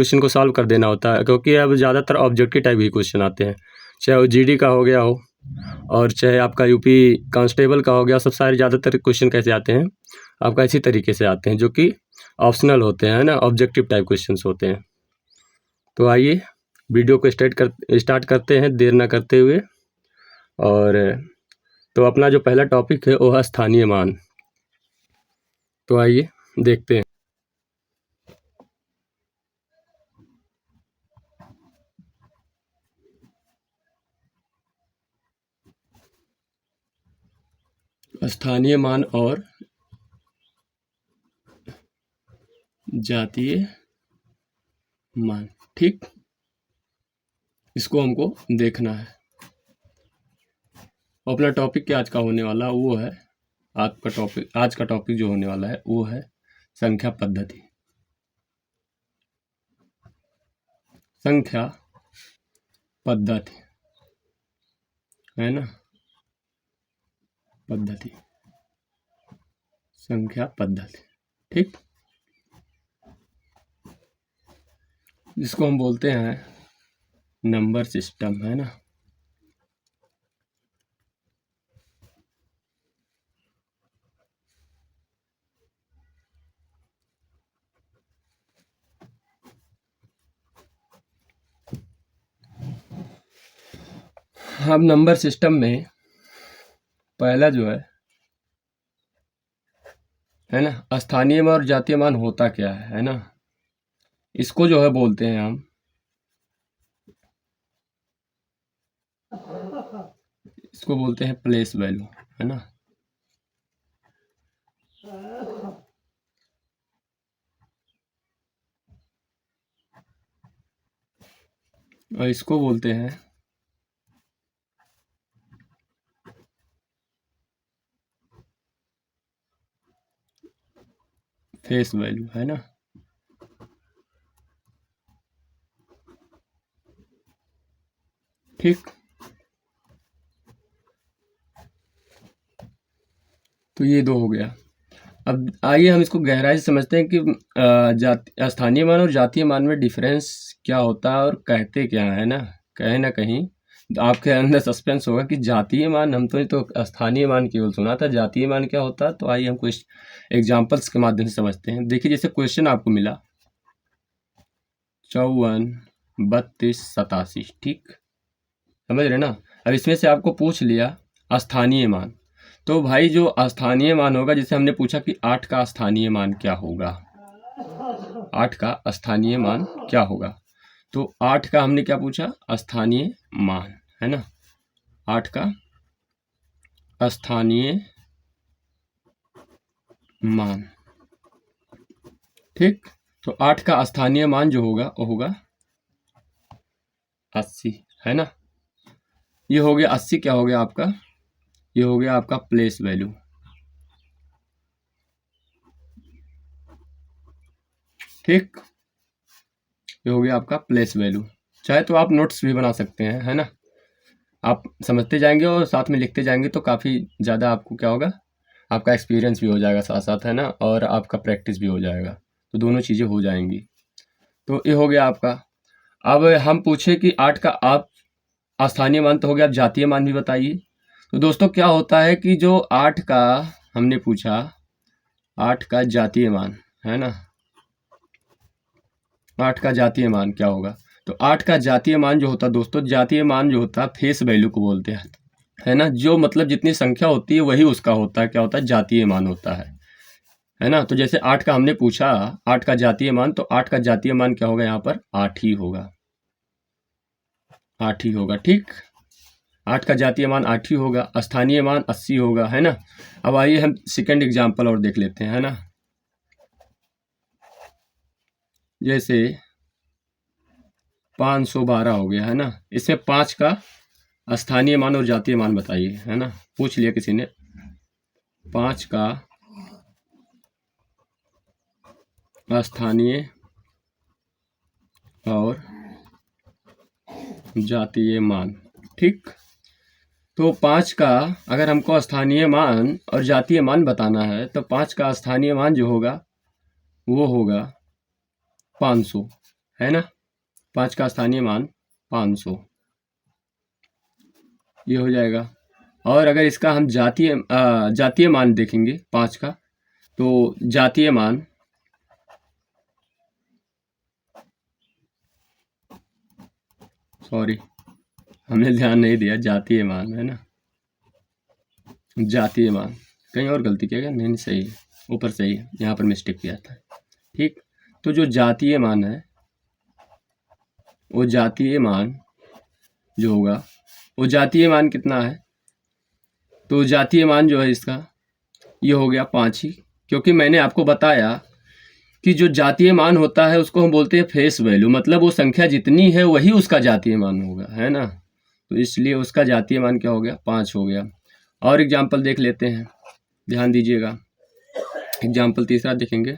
Question को solve कर देना होता है, क्योंकि अब ज़्यादातर ऑब्जेक्टिव टाइप ही क्वेश्चन आते हैं, चाहे वो जीडी का हो गया हो और चाहे आपका यूपी कांस्टेबल का हो गया। सब सारे ज़्यादातर क्वेश्चन कैसे आते हैं आपका, इसी तरीके से आते हैं, जो कि ऑप्शनल होते हैं ना, ऑब्जेक्टिव टाइप क्वेश्चंस होते हैं। तो आइए वीडियो को स्टार्ट करते हैं देर ना करते हुए। और तो अपना जो पहला टॉपिक है वो है स्थानीय मान। तो आइए देखते हैं। स्थानीय मान और जातीय मान, ठीक, इसको हमको देखना है। अपना टॉपिक क्या आज का होने वाला वो है, आज का टॉपिक जो होने वाला है वो है संख्या पद्धति। संख्या पद्धति है ना, पद्धति, संख्या पद्धति, ठीक, जिसको हम बोलते हैं नंबर सिस्टम, है ना। अब नंबर सिस्टम में पहला जो है ना, स्थानीय मान और जातीय मान होता क्या है ना, इसको जो है बोलते हैं हम, इसको बोलते हैं प्लेस वैल्यू, है ना। और इसको बोलते हैं फेस वैल्यू, है ना। ठीक, तो ये दो हो गया। अब आइए हम इसको गहराई से समझते हैं कि स्थानीय मान और जातीय मान में डिफरेंस क्या होता है और कहते क्या है ना। कहीं ना कहीं आपके अंदर सस्पेंस होगा कि जातीय मान, हम तो स्थानीय मान केवल सुना था, जातीय मान क्या होता है। तो आइए हम कुछ एग्जाम्पल्स के माध्यम से समझते हैं। देखिए जैसे क्वेश्चन आपको मिला 54, 32, 87, ठीक, समझ रहे ना। अब इसमें से आपको पूछ लिया स्थानीय मान, तो भाई जो स्थानीय मान होगा, जैसे हमने पूछा कि 8 का स्थानीय मान क्या होगा, 8 का स्थानीय मान क्या होगा, तो 8 का हमने क्या पूछा, स्थानीय मान, है ना। 8 का स्थानीय मान, ठीक। तो 8 का स्थानीय मान जो होगा वो होगा 80, है ना। ये हो गया 80, क्या हो गया आपका, ये हो गया आपका प्लेस वैल्यू, ठीक, ये हो गया आपका प्लेस वैल्यू। चाहे तो आप नोट्स भी बना सकते हैं, है ना। आप समझते जाएंगे और साथ में लिखते जाएंगे तो काफ़ी ज़्यादा आपको क्या होगा, आपका एक्सपीरियंस भी हो जाएगा साथ साथ, है ना, और आपका प्रैक्टिस भी हो जाएगा, तो दोनों चीज़ें हो जाएंगी। तो ये हो गया आपका। अब हम पूछे कि 8 का आप स्थानीय मान तो हो गया, आप जातीय मान भी बताइए। तो दोस्तों क्या होता है कि जो 8 का हमने पूछा, 8 का जातीय मान, है ना, 8 का जातीय मान क्या होगा। तो 8 का जातीय मान जो होता है दोस्तों, जातीय मान जो होता है फेस वैल्यू को बोलते हैं, है ना। जो मतलब जितनी संख्या होती है वही उसका होता है, क्या होता है, जातीय मान होता है ना। तो जैसे 8 का हमने पूछा, 8 का जातीय मान, तो 8 का जातीय मान क्या होगा, यहाँ पर 8 ही होगा, 8 ही होगा, ठीक। 8 का जातीय मान 8 ही होगा, स्थानीय मान 80 होगा, है ना। अब आइए हम सेकंड एग्जांपल और देख लेते हैं, है ना। जैसे 512 हो गया, है ना। इसमें 5 का स्थानीय मान और जातीय मान बताइए, है ना, पूछ लिया किसी ने। 5 का स्थानीय और जातीय मान, ठीक। तो 5 का अगर हमको स्थानीय मान और जातीय मान बताना है, तो 5 का स्थानीय मान जो होगा वो होगा 500, है ना। 5 का स्थानीय मान 500, ये हो जाएगा। और अगर इसका हम जातीय मान देखेंगे 5 का, तो जातीय मान सॉरी हमने ध्यान नहीं दिया, जातीय मान है ना, जातीय मान कहीं और गलती किया गया, नहीं सही है, ऊपर सही है, यहाँ पर मिस्टेक किया था। ठीक, तो जो जातीय मान है, वो जातीय मान जो होगा, वो जातीय मान कितना है, तो जातीय मान जो है इसका ये हो गया 5 ही, क्योंकि मैंने आपको बताया कि जो जातीय मान होता है उसको हम बोलते हैं फेस वैल्यू, मतलब वो संख्या जितनी है वही उसका जातीय मान होगा, है ना। तो इसलिए उसका जातीय मान क्या हो गया, 5 हो गया। और एग्जाम्पल देख लेते हैं, ध्यान दीजिएगा। एग्जाम्पल तीसरा देखेंगे,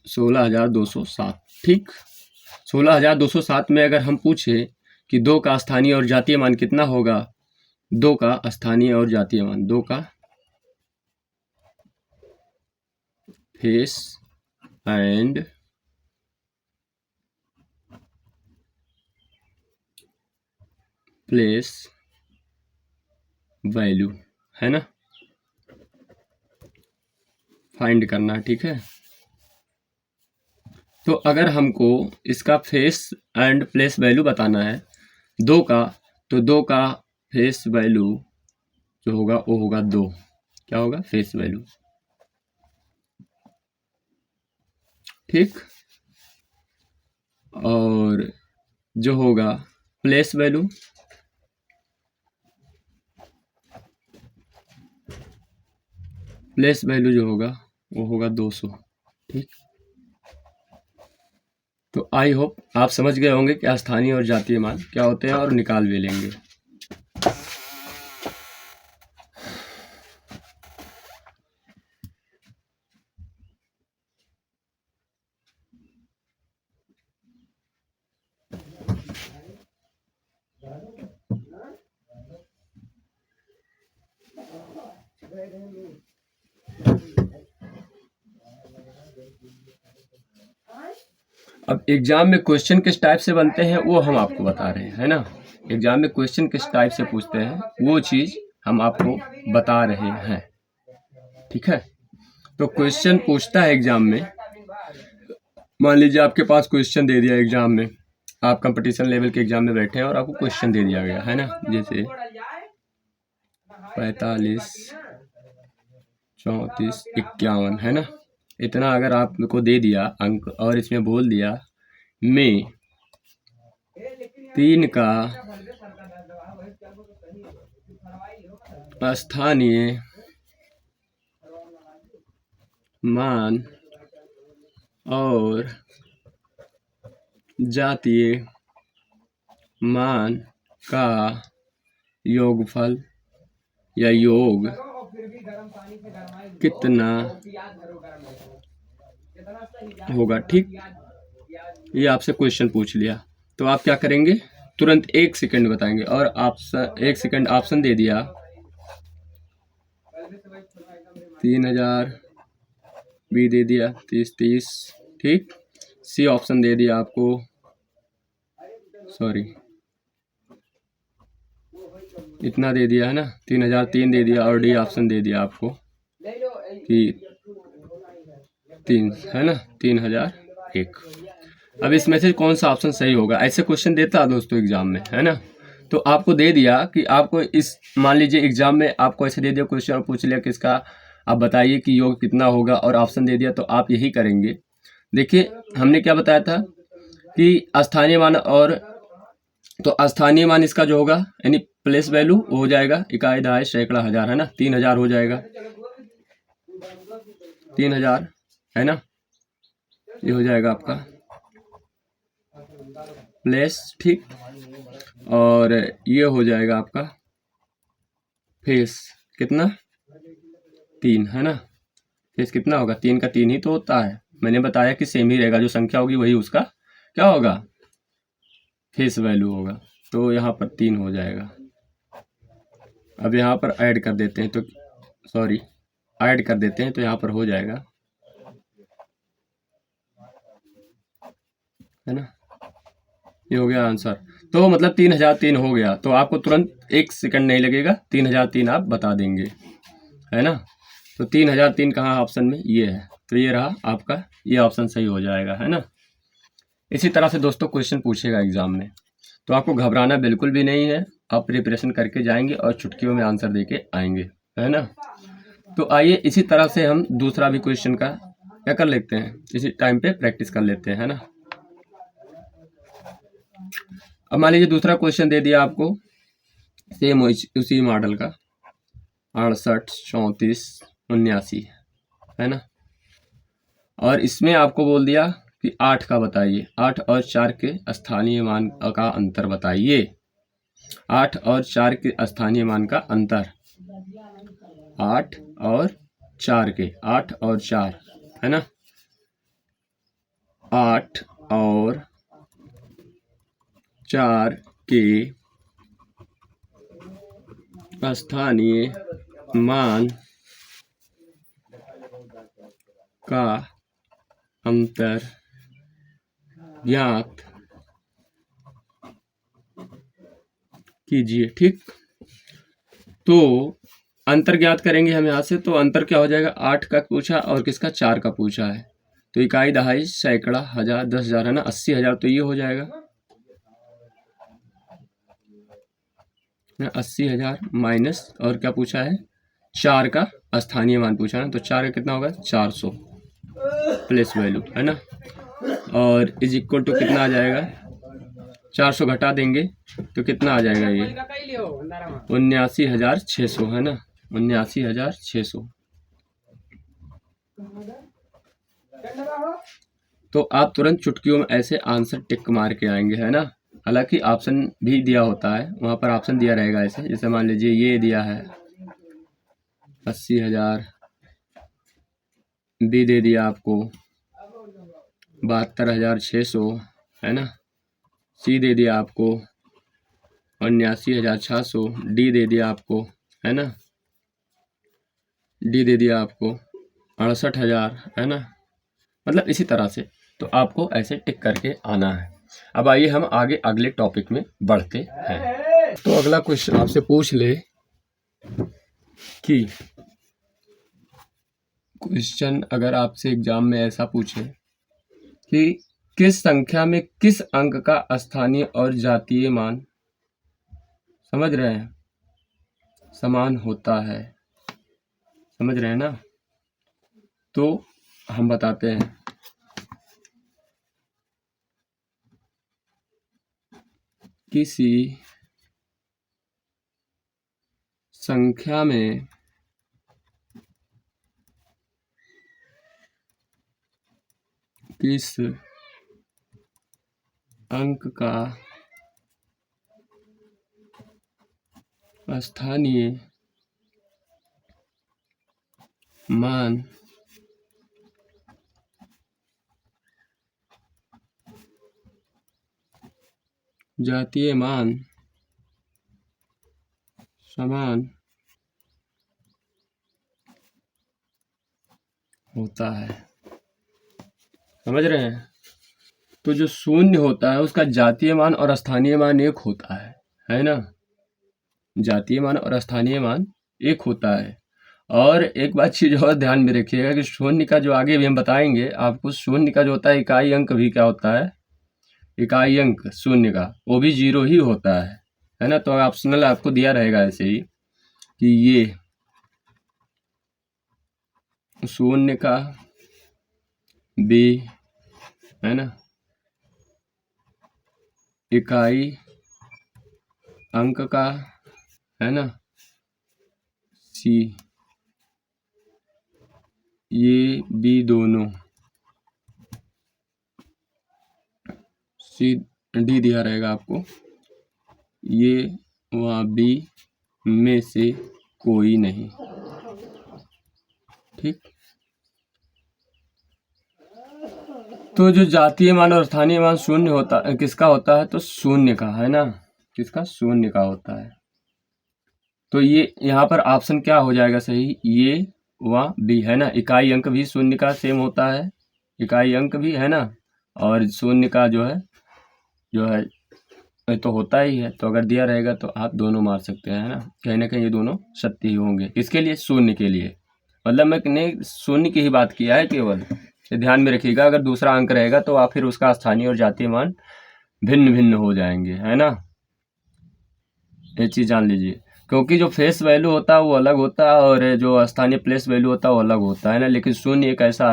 16,207। ठीक, 16,207 में अगर हम पूछे कि 2 का स्थानीय और जातीय मान कितना होगा, 2 का स्थानीय और जातीय मान, 2 का फेस एंड प्लेस वैल्यू, है ना, फाइंड करना है। ठीक है, तो अगर हमको इसका फेस एंड प्लेस वैल्यू बताना है 2 का, तो 2 का फेस वैल्यू जो होगा वो होगा 2, क्या होगा, फेस वैल्यू। ठीक, और जो होगा प्लेस वैल्यू, प्लेस वैल्यू जो होगा वो होगा 200। ठीक, तो आई होप आप समझ गए होंगे कि स्थानीय और जातीय मान क्या होते हैं और निकाल भी लेंगे। अब एग्जाम में क्वेश्चन किस टाइप से बनते हैं वो हम आपको बता रहे हैं, है ना। एग्जाम में क्वेश्चन किस टाइप से पूछते हैं वो चीज हम आपको बता रहे हैं। ठीक है, तो क्वेश्चन पूछता है एग्जाम में, मान लीजिए आपके पास क्वेश्चन दे दिया एग्जाम में, आप कंपटीशन लेवल के एग्जाम में बैठे हैं और आपको क्वेश्चन दे दिया गया है ना, जैसे 45, 34, 51, है ना, इतना अगर आपको दे दिया अंक और इसमें बोल दिया में 3 का स्थानीय मान और जातीय मान का योगफल या योग कितना होगा। ठीक, ये आपसे क्वेश्चन पूछ लिया, तो आप क्या करेंगे, तुरंत 1 सेकंड बताएंगे, और आप 1 सेकंड ऑप्शन दे दिया 3000, बी दे दिया 30, ठीक, सी ऑप्शन दे दिया आपको, सॉरी इतना दे दिया है ना, 3003 दे दिया, और डी ऑप्शन दे दिया आपको कि 3, है ना, 3001। अब इसमें से कौन सा ऑप्शन सही होगा, ऐसे क्वेश्चन देता है दोस्तों एग्जाम में, है ना। तो आपको दे दिया कि आपको इस, मान लीजिए एग्जाम में आपको ऐसे दे दिया क्वेश्चन और पूछ लिया कि इसका आप बताइए कि योग कितना होगा, और ऑप्शन दे दिया, तो आप यही करेंगे। देखिए हमने क्या बताया था कि स्थानीय मान, और तो स्थानीय मान इसका जो होगा यानी प्लेस वैल्यू वो हो जाएगा इकाई, दहाई, सैकड़ा, हजार, है ना, 3000 हो जाएगा, 3000, है ना, ये हो जाएगा आपका प्लेस। ठीक, और ये हो जाएगा आपका फेस, कितना, 3, है ना, फेस कितना होगा, 3 का 3 ही तो होता है, मैंने बताया कि सेम ही रहेगा, जो संख्या होगी वही उसका क्या होगा, फेस वैल्यू होगा। तो यहाँ पर 3 हो जाएगा। अब यहाँ पर ऐड कर देते हैं, तो सॉरी ऐड कर देते हैं, तो यहाँ पर हो जाएगा है ना। ये हो गया आंसर। तो मतलब 3003 हो गया, तो आपको तुरंत 1 सेकंड नहीं लगेगा, 3003 आप बता देंगे, है ना। तो 3003 कहाँ ऑप्शन में, ये है, तो ये रहा आपका, ये ऑप्शन सही हो जाएगा, है ना। इसी तरह से दोस्तों क्वेश्चन पूछेगा एग्जाम में, तो आपको घबराना बिल्कुल भी नहीं है, आप प्रिपरेशन करके जाएंगे और चुटकियों में आंसर देके आएंगे, है ना। तो आइए इसी तरह से हम दूसरा भी क्वेश्चन का क्या कर लेते हैं, इसी टाइम पे प्रैक्टिस कर लेते हैं, है ना। अब मान लीजिए दूसरा क्वेश्चन दे दिया आपको, सेम उसी मॉडल का, 68 34 79, है ना। और इसमें आपको बोल दिया कि 8 का बताइए, 8 और 4 के स्थानीय मान का अंतर बताइए, 8 और 4 के स्थानीय मान का अंतर, 8 और 4 के, 8 और 4, है ना, 8 और 4 के स्थानीय मान का अंतर ज्ञात कीजिए। ठीक, तो अंतर ज्ञात करेंगे हम यहाँ से, तो अंतर क्या हो जाएगा, 8 का पूछा और किसका, 4 का पूछा है, तो इकाई, दहाई, सैकड़ा, हजार, 10,000, है ना, 80,000, तो ये हो जाएगा 80,000 माइनस, और क्या पूछा है, 4 का स्थानीय मान पूछा है, तो 4 का कितना होगा, 400 प्लेस वैल्यू, है ना, और इज इक्वल टू कितना आ जाएगा, 400 घटा देंगे तो कितना आ जाएगा, ये 79,600, है ना, 79,600। तो आप तुरंत चुटकियों में ऐसे आंसर टिक मार के आएंगे, है ना। हालांकि ऑप्शन भी दिया होता है, वहां पर ऑप्शन दिया रहेगा ऐसे, जैसे मान लीजिए ये दिया है 80,000, बी दे दिया आपको 72,600, है ना, सी दे दिया आपको 79,600, डी दे दिया आपको, है ना, डी दे दिया आपको 68,000, है ना, मतलब इसी तरह से, तो आपको ऐसे टिक करके आना है। अब आइए हम आगे अगले टॉपिक में बढ़ते हैं। तो अगला क्वेश्चन आपसे पूछ ले कि क्वेश्चन अगर आपसे एग्जाम में ऐसा पूछे कि किस संख्या में किस अंक का स्थानीय और जातीय मान, समझ रहे हैं, समान होता है, समझ रहे हैं ना, तो हम बताते हैं। किसी संख्या में किस अंक का स्थानीय मान जातीय मान समान होता है, समझ रहे हैं। तो जो शून्य होता है उसका जातीय मान और स्थानीय मान एक होता है ना, जातीय मान और स्थानीय मान एक होता है। और एक बात चीज और ध्यान में रखिएगा कि शून्य का जो आगे भी हम बताएंगे आपको, शून्य का जो होता है इकाई अंक भी क्या होता है, इकाई अंक शून्य का वो भी 0 ही होता है ना। तो ऑप्शनल आपको दिया रहेगा ऐसे ही कि ये शून्य का बी, है ना, इकाई अंक का, है ना, सी, ये बी दोनों, सी डी दिया रहेगा आपको, ये व बी में से कोई नहीं। ठीक, तो जो जातीय मान और स्थानीय मान शून्य होता है, किसका होता है, तो शून्य का, है ना, किसका, शून्य का होता है। तो ये यहाँ पर ऑप्शन क्या हो जाएगा सही, ये व बी, है ना, इकाई अंक भी शून्य का सेम होता है, इकाई अंक भी, है ना, और शून्य का जो है ये तो होता ही है, तो अगर दिया रहेगा तो आप दोनों मार सकते हैं, है ना कहीं ये दोनों सत्य ही होंगे। किसके लिए? शून्य के लिए। मतलब मैंने शून्य की ही बात किया है केवल, ये ध्यान में रखिएगा। अगर दूसरा अंक रहेगा तो आप फिर उसका स्थानीय और जातीय मान भिन्न भिन्न हो जाएंगे, है ना, ये चीज़ जान लीजिए। क्योंकि जो फेस वैल्यू होता है वो अलग होता है और जो स्थानीय प्लेस वैल्यू होता है वो अलग होता है ना। लेकिन शून्य एक ऐसा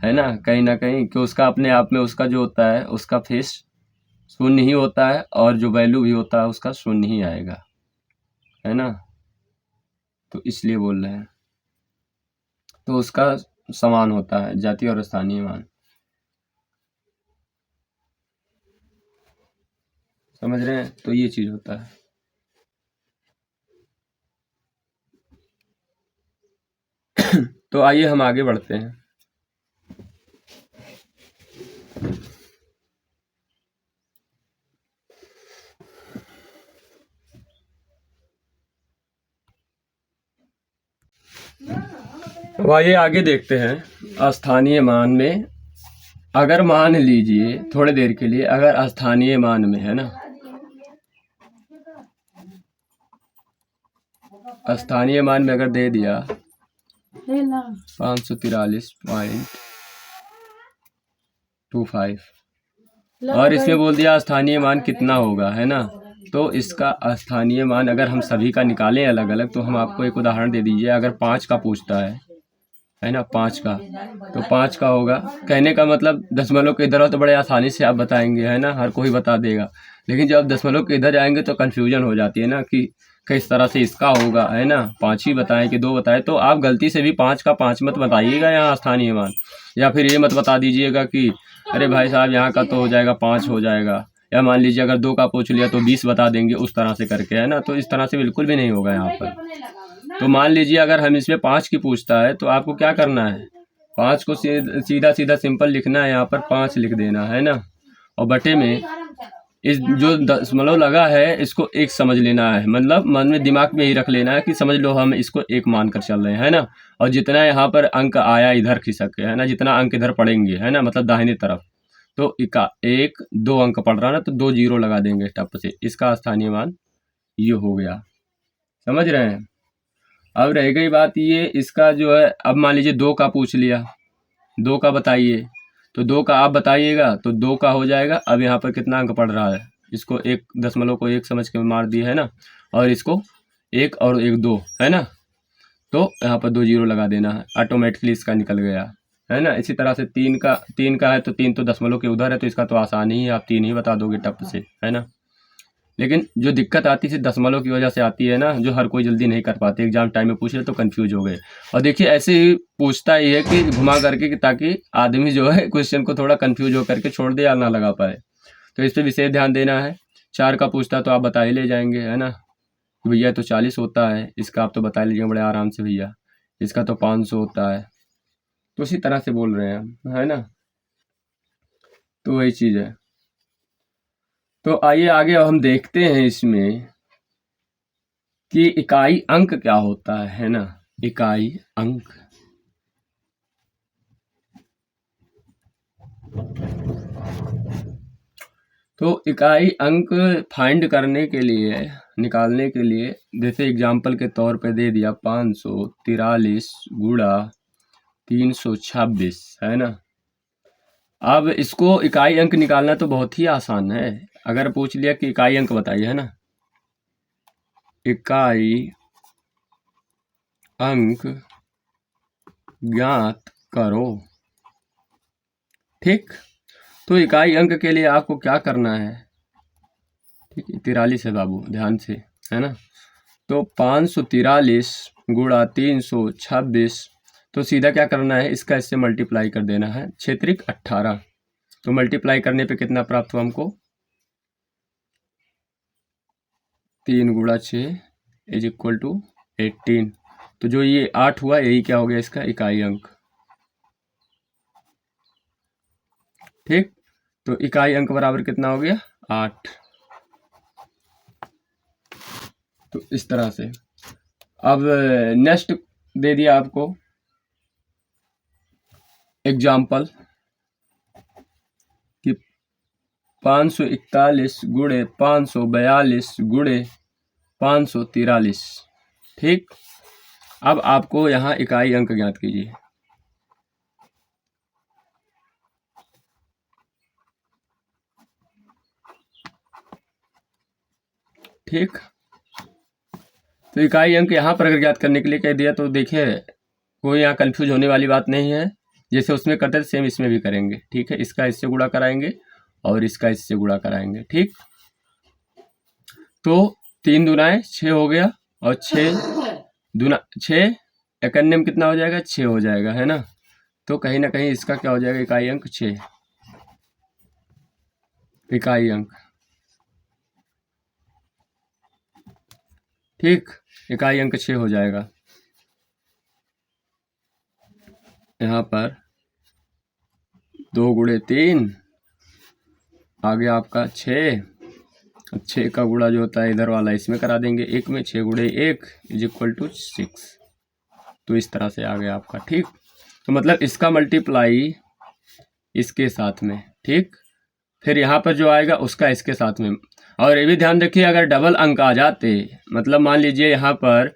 है ना कहीं कि उसका अपने आप में उसका जो होता है उसका फेस शून्य ही होता है और जो वैल्यू भी होता है उसका शून्य ही आएगा, है ना, तो इसलिए बोल रहे हैं। तो उसका समान होता है जातीय और स्थानीय मान, समझ रहे हैं, तो ये चीज होता है। तो आइए हम आगे बढ़ते हैं। अब आइए आगे देखते हैं। स्थानीय मान में अगर मान लीजिए थोड़ी देर के लिए, अगर स्थानीय मान में, है ना, स्थानीय मान में अगर दे दिया 543.25 और इसमें बोल दिया स्थानीय मान कितना होगा, है ना, तो इसका स्थानीय मान अगर हम सभी का निकालें अलग अलग, तो हम आपको एक उदाहरण दे दीजिए। अगर 5 का पूछता है ना, 5 का, तो 5 का होगा, कहने का मतलब दशमलव के इधर हो तो बड़े आसानी से आप बताएंगे, है ना, हर कोई बता देगा। लेकिन जब आप दशमलव के इधर जाएंगे तो कन्फ्यूजन हो जाती है ना कि किस तरह से इसका होगा, है ना, 5 ही बताएं कि 2 बताएं। तो आप गलती से भी 5 का 5 मत बताइएगा यहाँ स्थानीय मान, या फिर ये मत बता दीजिएगा कि अरे भाई साहब यहाँ का तो हो जाएगा 5 हो जाएगा, या मान लीजिए अगर 2 का पूछ लिया तो 20 बता देंगे, उस तरह से करके, है ना, तो इस तरह से बिल्कुल भी नहीं होगा यहाँ पर। तो मान लीजिए अगर हम इसमें 5 की पूछता है तो आपको क्या करना है, 5 को सीधा सीधा सिंपल लिखना है, यहाँ पर 5 लिख देना, है ना, और बटे में इस जो दशमलव लगा है इसको एक समझ लेना है। मतलब मन में दिमाग में ही रख लेना है कि समझ लो हम इसको एक मान कर चल रहे हैं, है ना, और जितना यहाँ पर अंक आया इधर खिसक के, है ना, जितना अंक इधर पड़ेंगे, है ना, मतलब दाहिने तरफ, तो एक 2 अंक पड़ रहा ना, तो 2 जीरो लगा देंगे टप से, इसका स्थानीय मान ये हो गया, समझ रहे हैं। अब रह गई बात ये, इसका जो है, अब मान लीजिए 2 का पूछ लिया, 2 का बताइए, तो 2 का आप बताइएगा तो 2 का हो जाएगा। अब यहाँ पर कितना अंक पड़ रहा है, इसको एक दशमलव को एक समझ के मार दिया, है ना, और इसको एक और एक 2, है ना, तो यहाँ पर 2 जीरो लगा देना है, ऑटोमेटिकली इसका निकल गया, है ना। इसी तरह से 3 का है तो 3 तो दशमलव के उधर है, तो इसका तो आसानी ही, आप 3 ही बता दोगे टप से, है ना। लेकिन जो दिक्कत आती है दशमलव की वजह से आती है ना, जो हर कोई जल्दी नहीं कर पाते, एग्जाम टाइम में पूछ रहे तो कंफ्यूज हो गए। और देखिए ऐसे ही पूछता ही है कि घुमा करके कि ताकि आदमी जो है क्वेश्चन को थोड़ा कंफ्यूज हो करके छोड़ दे या ना लगा पाए, तो इस पर विशेष ध्यान देना है। 4 का पूछता तो आप बता ही ले जाएंगे, है ना, भैया तो 40 होता है, इसका आप तो बता लीजिए बड़े आराम से, भैया इसका तो 500 होता है, तो इसी तरह से बोल रहे हैं हम, है ना, तो वही चीज़ है। तो आइए आगे अब हम देखते हैं इसमें कि इकाई अंक क्या होता है ना, इकाई अंक। तो इकाई अंक फाइंड करने के लिए, निकालने के लिए, जैसे एग्जाम्पल के तौर पे दे दिया 543 गुणा 326, है ना। अब इसको इकाई अंक निकालना तो बहुत ही आसान है। अगर पूछ लिया कि इकाई अंक बताइए, है ना, इकाई अंक ज्ञात करो, ठीक। तो इकाई अंक के लिए आपको क्या करना है, ठीक है, 43 है बाबू, ध्यान से, है ना। तो 543 गुणा 326, तो सीधा क्या करना है, इसका इससे मल्टीप्लाई कर देना है, 6 18। तो मल्टीप्लाई करने पे कितना प्राप्त हुआ हमको, 3 गुणा 6 इज इक्वल टू 18। तो जो ये 8 हुआ यही क्या हो गया, इसका इकाई अंक, ठीक। तो इकाई अंक बराबर कितना हो गया, 8। तो इस तरह से। अब नेक्स्ट दे दिया आपको एग्जाम्पल 541 गुणे 542 गुणे 543। ठीक, अब आपको यहाँ इकाई अंक ज्ञात कीजिए। ठीक, तो इकाई अंक यहाँ पर अगर ज्ञात करने के लिए कह दिया तो देखिए कोई यहाँ कंफ्यूज होने वाली बात नहीं है। जैसे उसमें करते थे सेम इसमें भी करेंगे। ठीक है, इसका इससे गुणा कराएंगे और इसका इससे गुणा कराएंगे। ठीक, तो 3 दूनाएं 6 हो गया और 6 एकन्य में कितना हो जाएगा, 6 हो जाएगा, है ना। तो कहीं ना कहीं इसका क्या हो जाएगा, इकाई अंक 6, इकाई अंक। ठीक, इकाई अंक 6 हो जाएगा। यहाँ पर 2 गुणे 3 आ गया आपका 6। 6 का गुणा जो होता है इधर वाला इसमें करा देंगे, 1 में 6 गुणे 1 इज इक्वल टू 6। तो इस तरह से आ गया आपका। ठीक, तो मतलब इसका मल्टीप्लाई इसके साथ में। ठीक, फिर यहाँ पर जो आएगा उसका इसके साथ में। और ये भी ध्यान रखिए अगर डबल अंक आ जाते, मतलब मान लीजिए यहाँ पर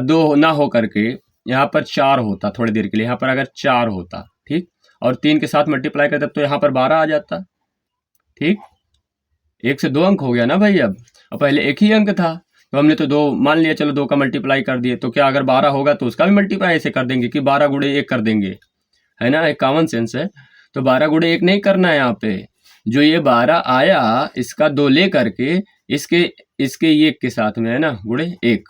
2 ना हो करके यहाँ पर 4 होता थोड़ी देर के लिए, यहाँ पर अगर 4 होता, ठीक, और 3 के साथ मल्टीप्लाई करता तो यहाँ पर 12 आ जाता। ठीक, 1 से 2 अंक हो गया ना भाई। अब पहले एक ही अंक था तो हमने तो 2 मान लिया, चलो 2 का मल्टीप्लाई कर दिए, तो क्या अगर 12 होगा तो उसका भी मल्टीप्लाई ऐसे कर देंगे कि 12 गुणे 1 कर देंगे, है ना, एक कॉमन सेंस है। तो 12 गुणे 1 नहीं करना है, यहाँ पे जो ये 12 आया इसका 2 ले करके इसके 1 के साथ में, है ना, गुणे 1,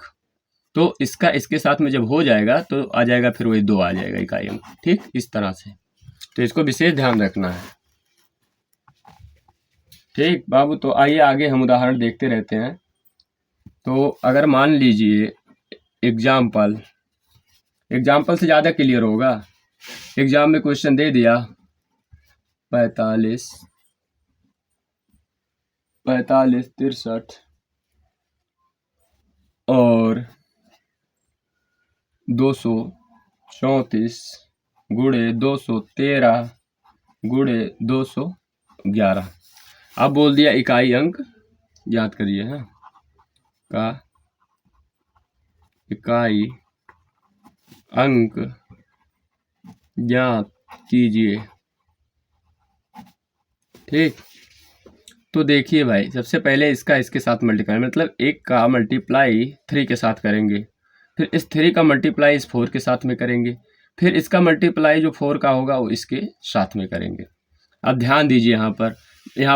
तो इसका इसके साथ में जब हो जाएगा तो आ जाएगा फिर वही 2 आ जाएगा इकाई अंक। ठीक, इस तरह से, तो इसको विशेष ध्यान रखना है। ठीक बाबू, तो आइए आगे हम उदाहरण देखते रहते हैं। तो अगर मान लीजिए एग्जाम्पल से ज़्यादा क्लियर होगा। एग्जाम में क्वेश्चन दे दिया 45 63 और 234 गुणे 213 गुणे 211। अब बोल दिया इकाई अंक याद करिए, हाँ, का इकाई अंक ज्ञात कीजिए। ठीक, तो देखिए भाई, सबसे पहले इसका इसके साथ मल्टीप्लाई, मतलब 1 का मल्टीप्लाई 3 के साथ करेंगे, फिर इस 3 का मल्टीप्लाई इस 4 के साथ में करेंगे, फिर इसका मल्टीप्लाई जो 4 का होगा वो इसके साथ में करेंगे। अब ध्यान दीजिए यहाँ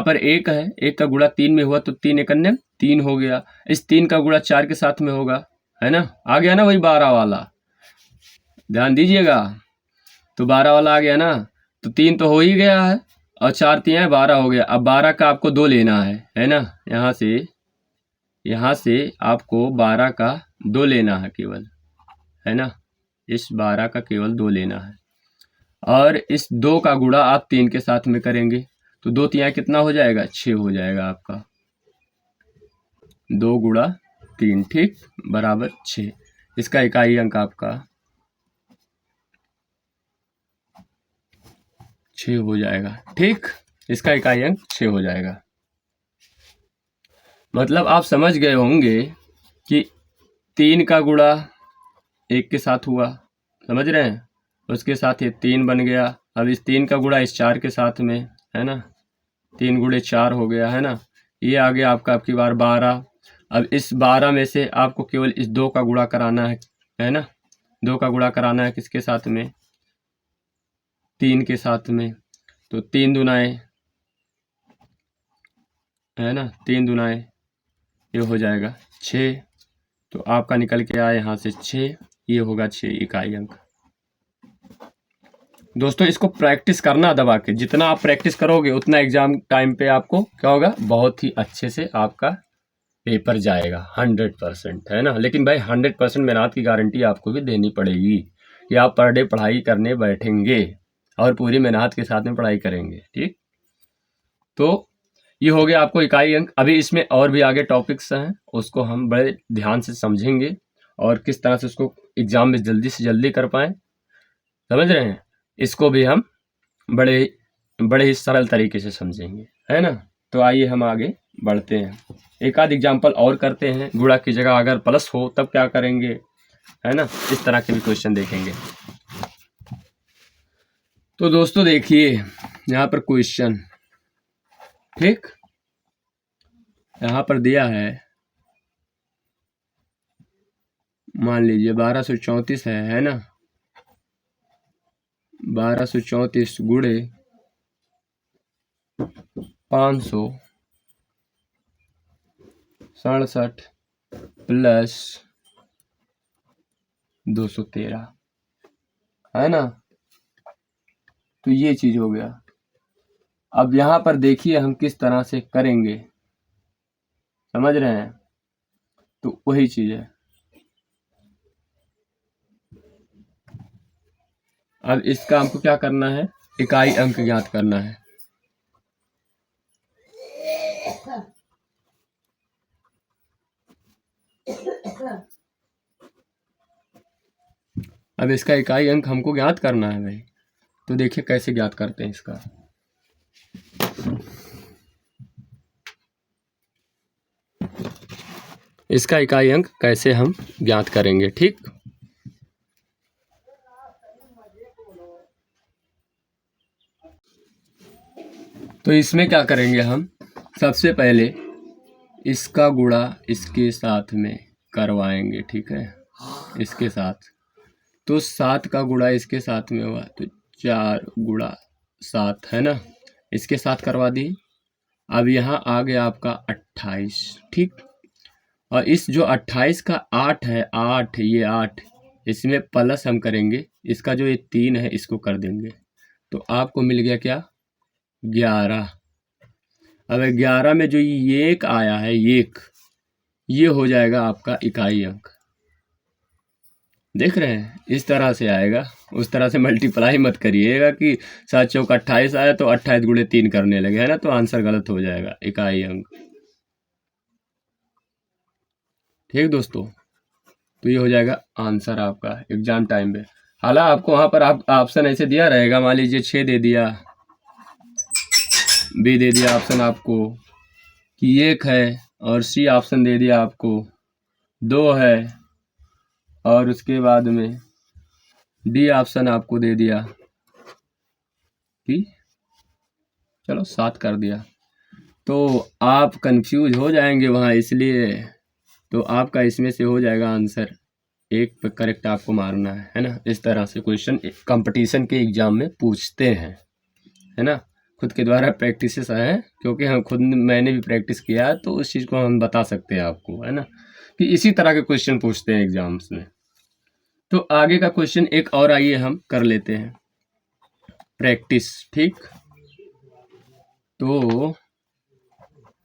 पर 1 है, 1 का गुणा 3 में हुआ तो 3 एकन्य 3 हो गया। इस 3 का गुणा 4 के साथ में होगा, है ना, आ गया ना वही 12 वाला, ध्यान दीजिएगा। तो 12 वाला आ गया ना, तो 3 तो हो ही गया है और 4 3 12 हो गया। अब 12 का आपको 2 लेना है ना, यहाँ से आपको 12 का 2 लेना है केवल, है ना, इस 12 का केवल 2 लेना है। और इस 2 का गुणा आप 3 के साथ में करेंगे तो 2 3 कितना हो जाएगा, 6 हो जाएगा आपका, 2 गुणा 3, ठीक, बराबर 6। इसका इकाई अंक आपका 6 हो जाएगा। ठीक, इसका इकाई अंक 6 हो जाएगा। मतलब आप समझ गए होंगे कि 3 का गुणा 1 के साथ हुआ, समझ रहे हैं, उसके साथ ये 3 बन गया। अब इस 3 का गुणा इस 4 के साथ में, है ना, 3 गुणे 4 हो गया, है ना, ये आ गया आपका आपकी बार 12। अब इस 12 में से आपको केवल इस 2 का गुणा कराना है ना, 2 का गुणा कराना है किसके साथ में, 3 के साथ में। तो 3 दुनाएं, है ना, 3 दुनाएं ये हो जाएगा 6। तो आपका निकल के आया यहाँ से 6, ये होगा 6 इकाई अंक। दोस्तों इसको प्रैक्टिस करना दबा के, जितना आप प्रैक्टिस करोगे उतना एग्जाम टाइम पे आपको क्या होगा, बहुत ही अच्छे से आपका पेपर जाएगा 100%, है ना। लेकिन भाई 100% मेहनत की गारंटी आपको भी देनी पड़ेगी कि आप पर डे पढ़ाई करने बैठेंगे और पूरी मेहनत के साथ में पढ़ाई करेंगे। ठीक, तो ये हो गया आपको इकाई अंक। अभी इसमें और भी आगे टॉपिक्स हैं, उसको हम बड़े ध्यान से समझेंगे और किस तरह से उसको एग्जाम में जल्दी से जल्दी कर पाएँ, समझ रहे हैं, इसको भी हम बड़े ही सरल तरीके से समझेंगे, है ना। तो आइए हम आगे बढ़ते हैं, एक आध एग्जाम्पल और करते हैं। गुणा की जगह अगर प्लस हो तब क्या करेंगे, है ना, इस तरह के भी क्वेश्चन देखेंगे। तो दोस्तों देखिए यहाँ पर क्वेश्चन, ठीक, यहाँ पर दिया है, मान लीजिए 1234 है ना, 1234 गुणे 567 प्लस 213, है ना। तो ये चीज हो गया। अब यहाँ पर देखिए हम किस तरह से करेंगे, समझ रहे हैं, तो वही चीज है। अब इसका हमको क्या करना है, इकाई अंक ज्ञात करना है। अब इसका इकाई अंक हमको ज्ञात करना है भाई, तो देखिए कैसे ज्ञात करते हैं इसका। इसका इकाई अंक कैसे हम ज्ञात करेंगे, ठीक। तो इसमें क्या करेंगे हम, सबसे पहले इसका गुणा इसके साथ में करवाएंगे, ठीक है, इसके साथ। तो 7 का गुणा इसके साथ में हुआ तो 4 गुणा 7, है ना, इसके साथ करवा दी। अब यहाँ आ गया आपका 28, ठीक। और इस जो 28 का 8 है, 8 ये 8, इसमें प्लस हम करेंगे, इसका जो ये 3 है इसको कर देंगे, तो आपको मिल गया क्या, 11। अब 11 में जो ये एक आया है, ये हो जाएगा आपका इकाई अंक, देख रहे हैं, इस तरह से आएगा। उस तरह से मल्टीप्लाई मत करिएगा कि 7 चौक 28 आया तो 28 गुणे 3 करने लगे, है ना, तो आंसर गलत हो जाएगा, इकाई अंक, ठीक दोस्तों। तो ये हो जाएगा आंसर आपका एग्जाम टाइम पे। हालांकि आपको वहां पर आप ऑप्शन ऐसे दिया रहेगा, मान लीजिए 6 दे दिया, बी दे दिया ऑप्शन आपको कि 1 है, और सी ऑप्शन दे दिया आपको 2 है, और उसके बाद में डी ऑप्शन आपको दे दिया कि चलो 7 कर दिया, तो आप कंफ्यूज हो जाएंगे वहाँ, इसलिए तो आपका इसमें से हो जाएगा आंसर, एक पे करेक्ट आपको मारना है ना। इस तरह से क्वेश्चन कंपटीशन के एग्जाम में पूछते हैं, है ना। खुद के द्वारा प्रैक्टिस है, क्योंकि हम खुद मैंने भी प्रैक्टिस किया है, तो उस चीज़ को हम बता सकते हैं आपको, है ना, कि इसी तरह के क्वेश्चन पूछते हैं एग्जाम्स में। तो आगे का क्वेश्चन एक और आइए हम कर लेते हैं प्रैक्टिस, ठीक। तो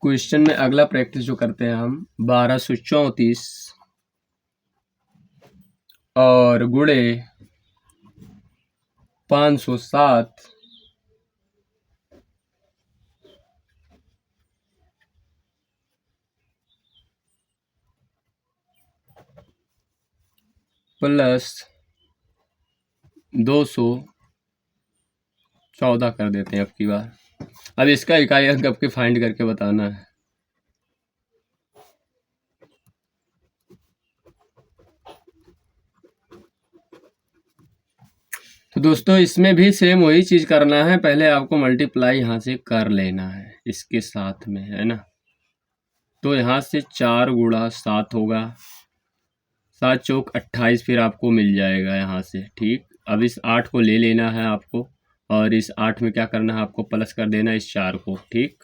क्वेश्चन में अगला प्रैक्टिस जो करते हैं हम, 1234 और गुणे 507 प्लस 214 कर देते हैं अब की बार। अब इसका इकाई अंक आपके फाइंड करके बताना है। तो दोस्तों इसमें भी सेम वही चीज करना है, पहले आपको मल्टीप्लाई यहाँ से कर लेना है इसके साथ में, है ना। तो यहाँ से 4 गुणा 7 होगा, 7 चौक 28 फिर आपको मिल जाएगा यहाँ से, ठीक। अब इस 8 को ले लेना है आपको, और इस 8 में क्या करना है आपको, प्लस कर देना इस 4 को, ठीक।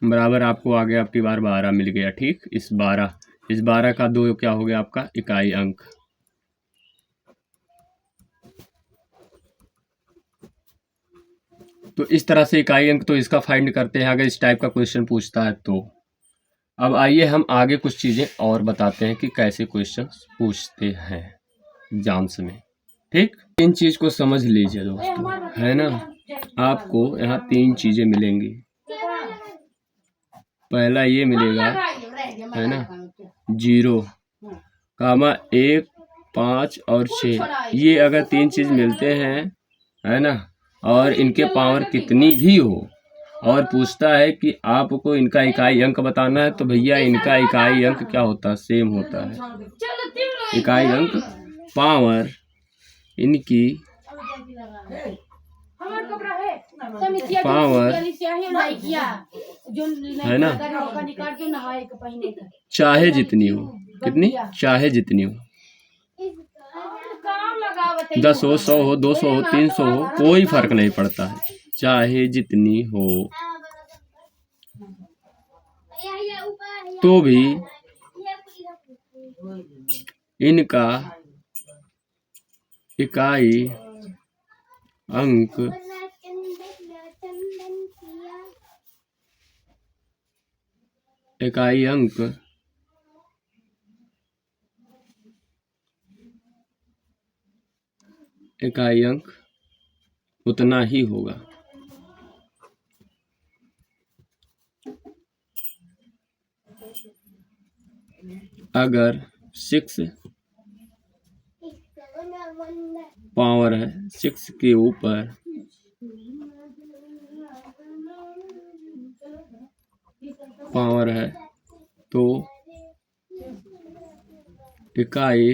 बराबर आपको आगे आपकी बार 12 मिल गया, ठीक। इस 12 का 2 क्या हो गया आपका इकाई अंक। तो इस तरह से इकाई अंक तो इसका फाइंड करते हैं अगर इस टाइप का क्वेश्चन पूछता है तो। अब आइए हम आगे कुछ चीज़ें और बताते हैं कि कैसे क्वेश्चन पूछते हैं एग्जाम्स में, ठीक। इन चीज को समझ लीजिए दोस्तों, है ना। आपको यहाँ 3 चीजें मिलेंगी। पहला ये मिलेगा, है ना, 0, 1, 5 और 6। ये अगर 3 चीज मिलते हैं, है ना, और इनके पावर कितनी भी हो, और पूछता है कि आपको इनका इकाई अंक बताना है, तो भैया इनका इकाई अंक क्या होता है, सेम होता है। इकाई अंक पावर इनकी पावर है ना, चाहे जितनी हो, कितनी, चाहे जितनी हो, 10 हो, 100 हो, 200 हो, 300 हो, कोई फर्क नहीं पड़ता है, चाहे जितनी हो, तो भी इनका इकाई अंक इकाई अंक इकाई अंक उतना ही होगा। अगर 6 पावर है, 6 के ऊपर पावर है, तो इकाई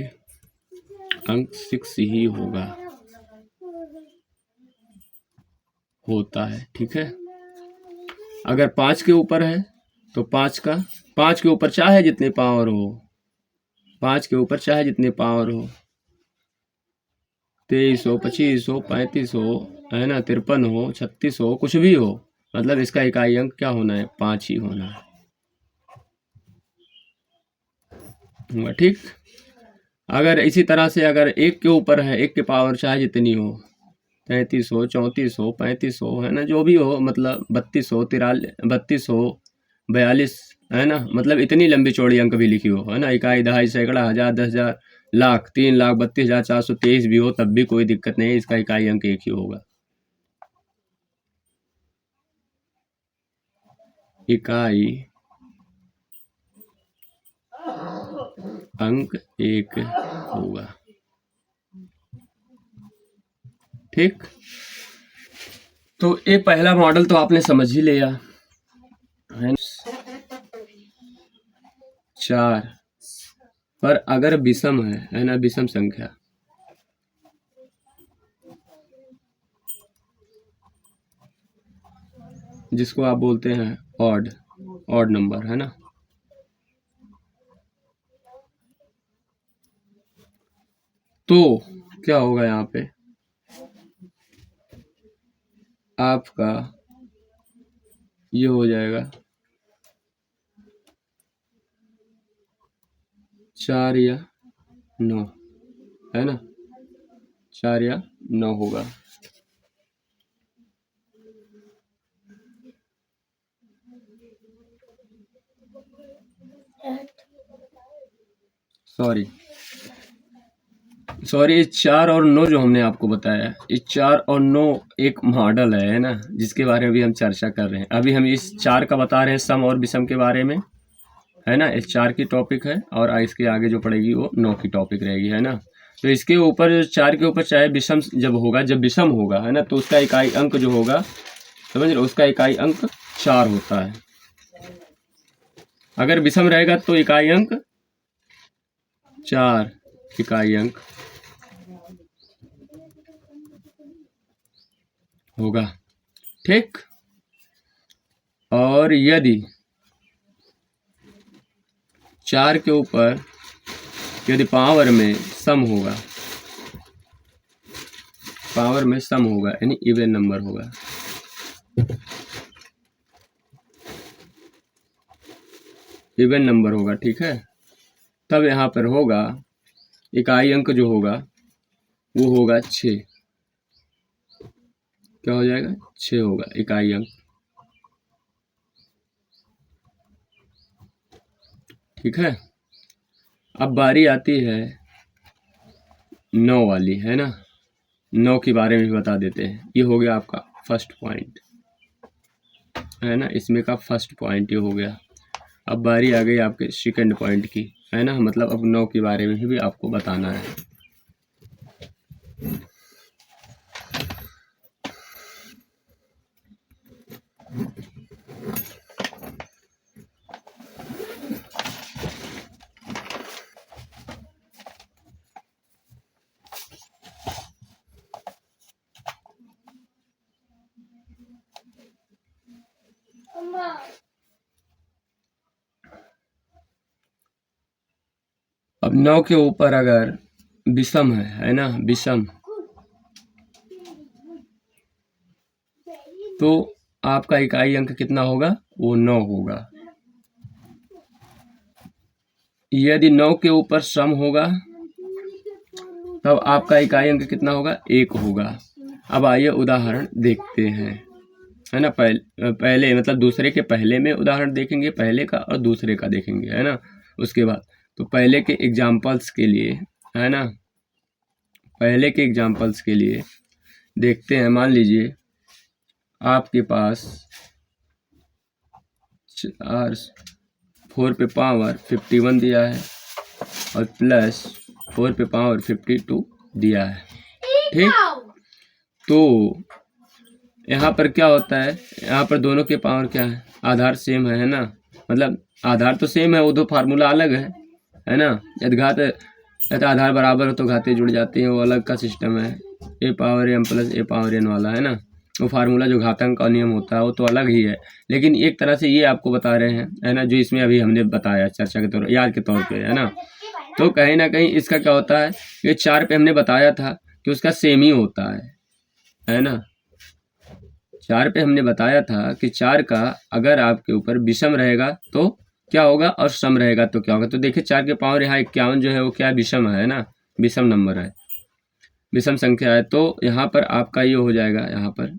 अंक 6 ही होता है। ठीक है। अगर 5 के ऊपर है तो 5 के ऊपर चाहे जितनी पावर हो, 5 के ऊपर चाहे जितनी पावर हो, 23 हो, 25 हो, 35 हो, है ना, 53 हो, 36 हो, कुछ भी हो, मतलब इसका इकाई अंक क्या होना है, 5 ही होना है। ठीक। अगर इसी तरह से अगर 1 के ऊपर है, 1 की पावर चाहे जितनी हो, 33 हो, 34 हो, 35 हो, है ना, जो भी हो, मतलब 32 हो, 32 हो, 42, है ना, मतलब इतनी लंबी चौड़ी अंक भी लिखी हो, है ना, इकाई, दहाई, सैकड़ा, हजार, 10,000, लाख, 3,32,423 भी हो, तब भी कोई दिक्कत नहीं है, इसका इकाई अंक एक ही होगा। इकाई अंक एक होगा। ठीक। तो ये पहला मॉडल तो आपने समझ ही लिया है। 4 पर अगर विषम है ना, विषम संख्या, जिसको आप बोलते हैं ऑड नंबर, है ना, तो क्या होगा यहाँ पे, आपका ये हो जाएगा 4 या 9, है ना, 4 या 9 होगा। सॉरी, 4 और 9 जो हमने आपको बताया, इस 4 और 9 एक मॉडल है ना, जिसके बारे में भी हम चर्चा कर रहे हैं। अभी हम इस 4 का बता रहे हैं, सम और विषम के बारे में, है ना, इस 4 की टॉपिक है, और इसके आगे जो पड़ेगी वो 9 की टॉपिक रहेगी, है ना। तो इसके ऊपर जो 4 के ऊपर चाहे विषम जब विषम होगा, है ना, तो उसका इकाई अंक जो होगा, समझ रहे, उसका इकाई अंक 4 होता है। अगर विषम रहेगा तो इकाई अंक 4 इकाई अंक होगा। ठीक। और यदि 4 के ऊपर यदि पावर में सम होगा, यानी इवन नंबर होगा, ठीक है, तब यहाँ पर होगा इकाई अंक जो होगा वो होगा 6। क्या हो जाएगा, 6 होगा इकाई अंक। ठीक है। अब बारी आती है 9 वाली, है ना, 9 के बारे में भी बता देते हैं। ये हो गया आपका फर्स्ट पॉइंट, है ना, इसमें का फर्स्ट पॉइंट ये हो गया। अब बारी आ गई आपके सेकंड पॉइंट की, है ना, मतलब अब 9 के बारे में भी आपको बताना है। अब 9 के ऊपर अगर विषम है ना, विषम, तो आपका इकाई अंक कितना होगा, वो 9 होगा। यदि 9 के ऊपर सम होगा तब आपका इकाई अंक कितना होगा, 1 होगा। अब आइए उदाहरण देखते हैं, है ना। पहले मतलब दूसरे के पहले में उदाहरण देखेंगे, पहले का और दूसरे का देखेंगे, है ना। उसके बाद तो पहले के एग्जाम्पल्स के लिए, है ना, पहले के एग्जाम्पल्स के लिए देखते हैं। मान लीजिए आपके पास 4 पे पावर 51 दिया है और प्लस 4 पे पावर 52 दिया है, ठीक। तो यहाँ पर क्या होता है, यहाँ पर दोनों के पावर क्या है, आधार सेम है ना, मतलब आधार तो सेम है, वो दो फार्मूला अलग है ना। यदि घात यदि आधार बराबर हो तो घातें जुड़ जाती हैं, वो अलग का सिस्टम है। ए पावर एम प्लस ए पावर एन वाला, है ना, वो फार्मूला जो घातांक का नियम होता है वो तो अलग ही है। लेकिन एक तरह से ये आपको बता रहे हैं, है ना, जो इसमें अभी हमने बताया चर्चा के तौर याद के तौर पे, है ना। तो कहीं ना कहीं इसका क्या होता है, ये 4 पे हमने बताया था कि उसका सेम ही होता है ना। 4 पे हमने बताया था कि 4 का अगर आपके ऊपर विषम रहेगा तो क्या होगा और सम रहेगा तो क्या होगा। तो देखिए 4 के पावर यहाँ 51 जो है वो क्या विषम है ना, विषम नंबर है, विषम संख्या है। तो यहाँ पर आपका ये हो जाएगा, यहाँ पर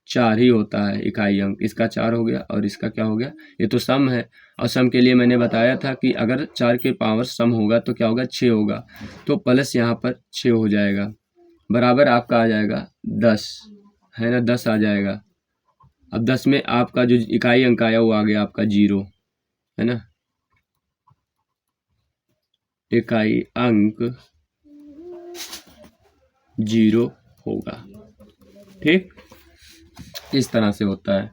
4 ही होता है इकाई अंक, इसका 4 हो गया और इसका क्या हो गया, ये तो सम है। और सम के लिए मैंने बताया था कि अगर 4 के पावर सम होगा तो क्या होगा, 6 होगा। तो प्लस यहाँ पर 6 हो जाएगा, बराबर आपका आ जाएगा 10, है ना, 10 आ जाएगा। अब 10 में आपका जो इकाई अंक आया वो आ गया आपका 0, है ना, इकाई अंक 0 होगा, ठीक। इस तरह से होता है।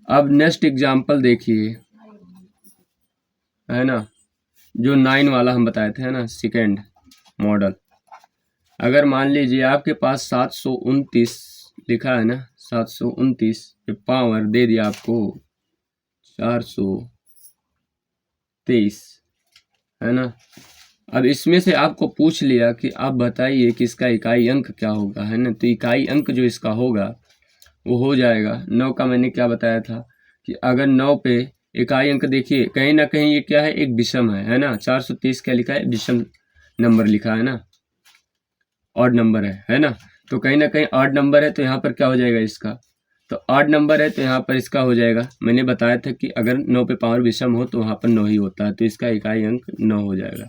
अब नेक्स्ट एग्जाम्पल देखिए, है ना, जो 9 वाला हम बताए थे, है ना, सेकेंड मॉडल। अगर मान लीजिए आपके पास 729 लिखा है ना, 729 पे पावर दे दिया आपको 423, है ना। अब इसमें से आपको पूछ लिया कि आप बताइए कि इसका इकाई अंक क्या होगा, है ना। तो इकाई अंक जो इसका होगा वो हो जाएगा 9 का। मैंने क्या बताया था कि अगर 9 पे इकाई अंक देखिए कहीं ना कहीं ये क्या है, एक विषम है ना। 430 क्या लिखा है, विषम नंबर लिखा है ना, ऑड नंबर है ना। तो कहीं ना कहीं ऑड नंबर है तो यहाँ पर क्या हो जाएगा इसका, तो ऑड नंबर है तो यहाँ पर इसका हो जाएगा। मैंने बताया था कि अगर 9 पे पावर विषम हो तो वहाँ पर 9 ही होता है, तो इसका इकाई अंक 9 हो जाएगा,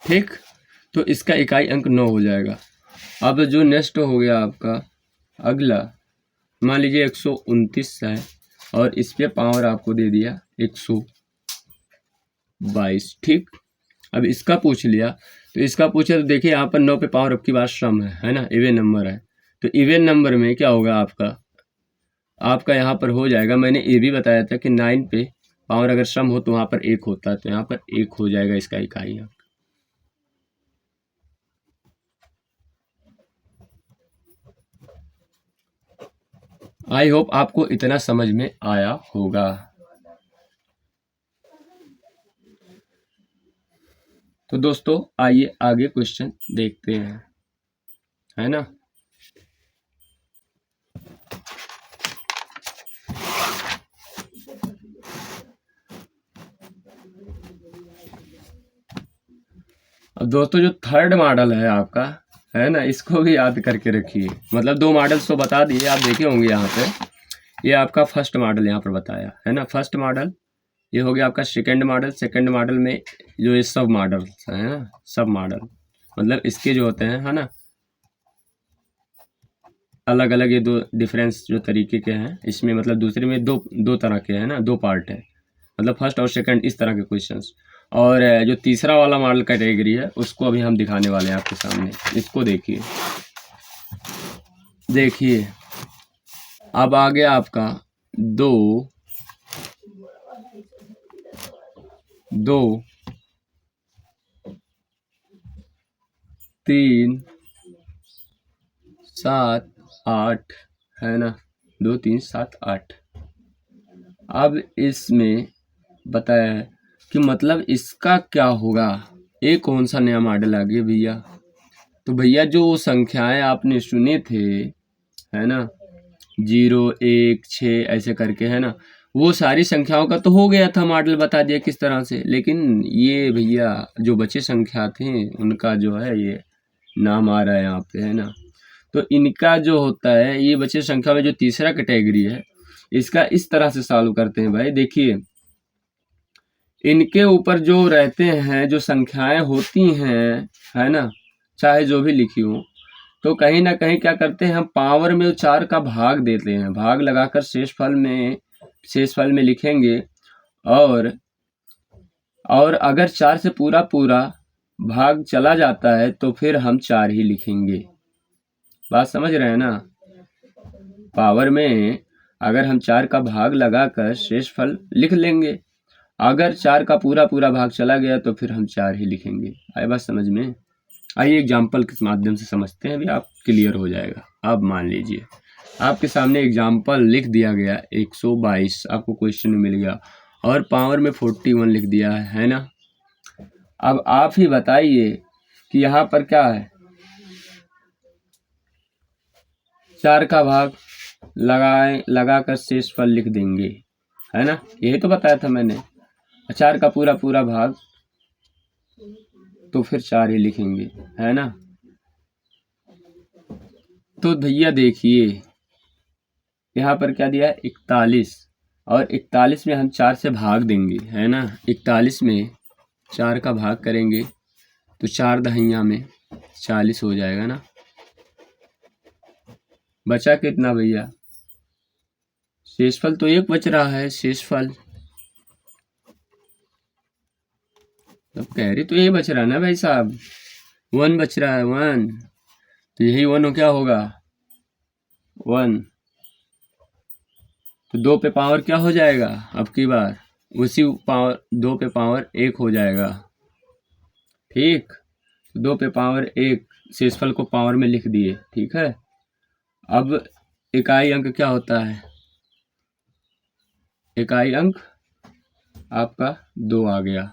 ठीक। तो इसका इकाई अंक 9 हो जाएगा। अब जो नेक्स्ट हो गया आपका अगला, मान लीजिए 129 है और इस पे पावर आपको दे दिया 122, ठीक। अब इसका पूछ लिया, तो इसका पूछे तो देखिए यहाँ पर 9 पे पावर अब की बात सम है ना, इवन नंबर है। तो इवन नंबर में क्या होगा आपका यहाँ पर हो जाएगा, मैंने ये भी बताया था कि 9 पे पावर अगर सम हो तो वहाँ पर 1 होता है, तो यहाँ पर 1 हो जाएगा इसका इकाई अंक। आई होप आपको इतना समझ में आया होगा। तो दोस्तों आइए आगे क्वेश्चन देखते हैं, है ना। अब दोस्तों जो थर्ड मॉडल है आपका, है ना, इसको भी याद करके रखिए। मतलब 2 मॉडल्स तो बता दिए, आप देखे होंगे यहाँ पे। ये आपका फर्स्ट मॉडल यहाँ पर बताया है ना, फर्स्ट मॉडल। ये हो गया आपका सेकंड मॉडल। सेकंड मॉडल में जो ये सब मॉडल्स हैं ना, सब मॉडल मतलब इसके जो होते हैं, है ना, अलग अलग ये दो डिफरेंस जो तरीके के हैं इसमें, मतलब दूसरे में दो तरह के हैं ना, 2 पार्ट है, मतलब फर्स्ट और सेकंड इस तरह के क्वेश्चंस। और जो तीसरा वाला मॉडल कैटेगरी है उसको अभी हम दिखाने वाले हैं आपके सामने। इसको देखिए, देखिए अब आ गया आपका 2 3 7 8 है ना, 2 3 7 8। अब इसमें बताया है कि मतलब इसका क्या होगा, ये कौन सा नया मॉडल आ गया भैया। तो भैया जो संख्याएं आपने सुने थे है ना, 0 1 6 ऐसे करके है ना, वो सारी संख्याओं का तो हो गया था मॉडल, बता दिया किस तरह से। लेकिन ये भैया जो बचे संख्या थे उनका जो है ये नाम आ रहा है यहाँ पे है ना। तो इनका जो होता है ये बचे संख्या में जो तीसरा कैटेगरी है, इसका इस तरह से सॉल्व करते हैं भाई। देखिए इनके ऊपर जो रहते हैं, जो संख्याएं होती हैं है ना, चाहे जो भी लिखी हो, तो कहीं ना कहीं क्या करते हैं हम पावर में 4 का भाग देते हैं, भाग लगाकर शेषफल में लिखेंगे। और अगर 4 से पूरा पूरा भाग चला जाता है तो फिर हम 4 ही लिखेंगे। बात समझ रहे हैं ना। पावर में अगर हम 4 का भाग लगाकर शेषफल लिख लेंगे, अगर 4 का पूरा पूरा भाग चला गया तो फिर हम 4 ही लिखेंगे। आए बात समझ में। आइए एग्जाम्पल के माध्यम से समझते हैं, अभी आप क्लियर हो जाएगा। अब मान लीजिए आपके सामने एग्जाम्पल लिख दिया गया 122 आपको क्वेश्चन में मिल गया, और पावर में 41 लिख दिया है ना। अब आप ही बताइए कि यहाँ पर क्या है, 4 का भाग लगाकर शेषफल लिख देंगे है ना, यही तो बताया था मैंने। 4 का पूरा पूरा भाग तो फिर 4 ही लिखेंगे है ना। तो भैया देखिए यहाँ पर क्या दिया है 41, और 41 में हम 4 से भाग देंगे है ना। 41 में 4 का भाग करेंगे तो 4 दहिया में 40 हो जाएगा ना। बचा कितना भैया, शेषफल तो 1 बच रहा है। शेषफल तब कह रही तो यही बच रहा है ना भाई साहब, 1 बच रहा है 1, तो यही 1 क्या होगा 1। तो 2 पे पावर क्या हो जाएगा, अब की बार उसी पावर 2 पे पावर 1 हो जाएगा। ठीक, 2 पे पावर 1 शेषफल को पावर में लिख दिए। ठीक है, अब इकाई अंक क्या होता है, इकाई अंक आपका 2 आ गया।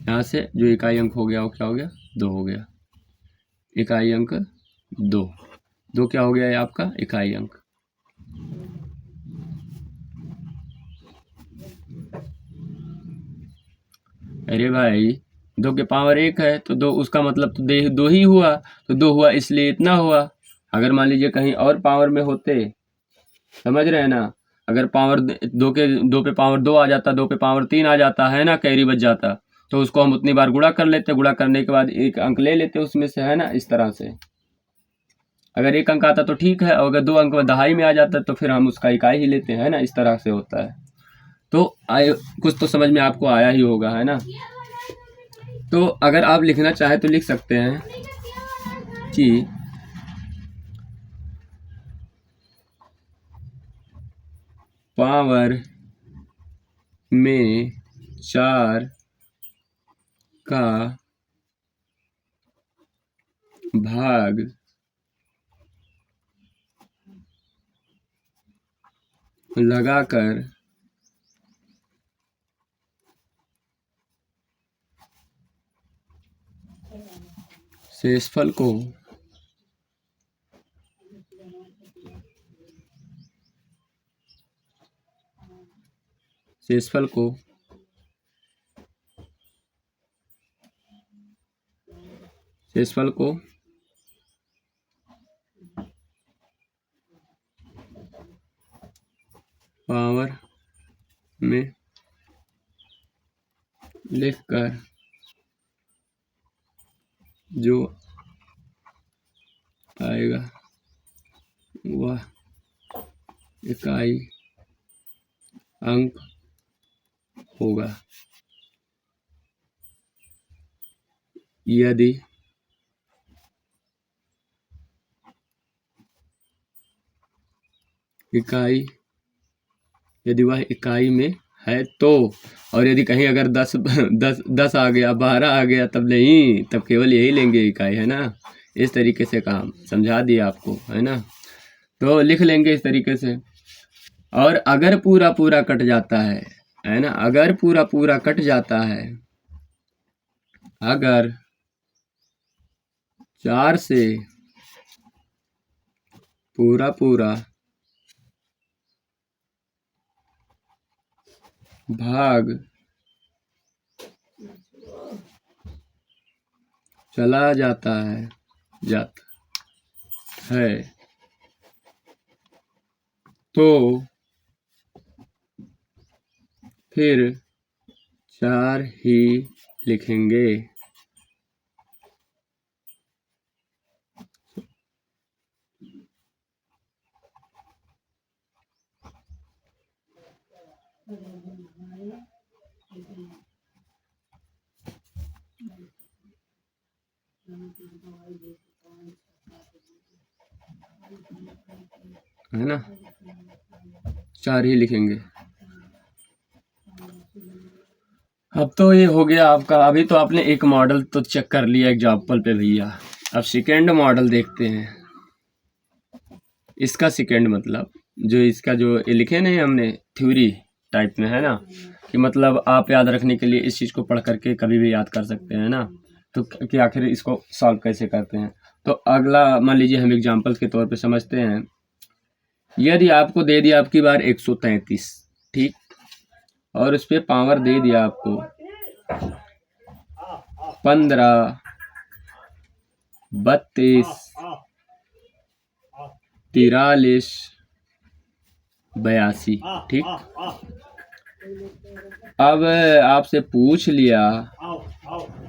यहाँ से जो इकाई अंक हो गया वो क्या हो गया 2 हो गया। इकाई अंक 2 क्या हो गया है आपका इकाई अंक। अरे भाई 2 के पावर 1 है तो 2, उसका मतलब तो 2 ही हुआ, तो 2 हुआ इसलिए इतना हुआ। अगर मान लीजिए कहीं और पावर में होते, समझ रहे हैं ना, अगर पावर 2 पे पावर 2 आ जाता, 2 पे पावर 3 आ जाता है ना, कैरी बच जाता, तो उसको हम उतनी बार गुणा कर लेते, गुणा करने के बाद एक अंक ले लेते उसमें से है ना। इस तरह से अगर 1 अंक आता तो ठीक है, और अगर 2 अंक में दहाई में आ जाता तो फिर हम उसका इकाई ही लेते हैं ना। इस तरह से होता है। तो कुछ तो समझ में आपको आया ही होगा है ना। तो अगर आप लिखना चाहे तो लिख सकते हैं कि पावर में 4 का भाग लगाकर शेषफल को पावर में लिखकर जो आएगा वह इकाई अंक होगा। यदि वह इकाई में है तो, और यदि कहीं अगर 10 आ गया 12 आ गया तब नहीं, तब केवल यही लेंगे इकाई है ना। इस तरीके से काम समझा दिया आपको, है ना। तो लिख लेंगे इस तरीके से। और अगर पूरा पूरा कट जाता है ना, अगर पूरा पूरा कट जाता है, अगर 4 से पूरा पूरा भाग चला जाता है तो फिर 4 ही लिखेंगे। है ना, 4 ही लिखेंगे। अब तो ये हो गया आपका। अभी तो आपने एक मॉडल तो चेक कर लिया एग्जाम्पल पे भैया। अब सेकेंड मॉडल देखते हैं। इसका सेकेंड मतलब जो इसका जो ये लिखे नहीं हमने थ्योरी टाइप में, है ना, कि मतलब आप याद रखने के लिए इस चीज़ को पढ़ करके कभी भी याद कर सकते हैं ना, तो कि आखिर इसको सॉल्व कैसे करते हैं। तो अगला मान लीजिए हम एग्जाम्पल के तौर पे समझते हैं। यदि आपको दे दिया आपकी बार 133, ठीक, और उस पर पावर दे दिया आपको 15, 32, 43, 82, ठीक। अब आपसे पूछ लिया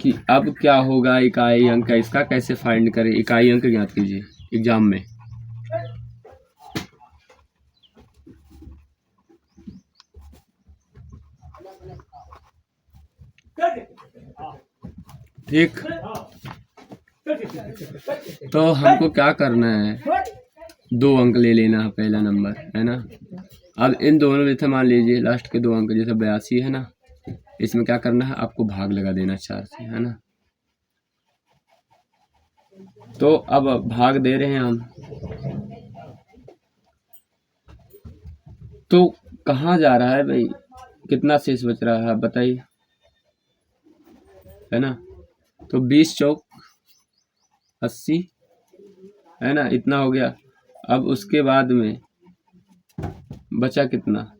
कि अब क्या होगा इकाई अंक का, इसका कैसे फाइंड करें, इकाई अंक ज्ञात कीजिए एग्जाम में। ठीक, तो हमको क्या करना है, 2 अंक ले लेना है, पहला नंबर, है ना। अब इन दोनों में से मान लीजिए लास्ट के 2 अंक जैसे 82 है ना, इसमें क्या करना है, आपको भाग लगा देना 4 से, है ना। तो अब भाग दे रहे हैं हम, तो कहाँ जा रहा है भाई, कितना शेष बच रहा है बताइए, है ना। तो 20 चौक 80, है ना, इतना हो गया। अब उसके बाद में बचा कितना,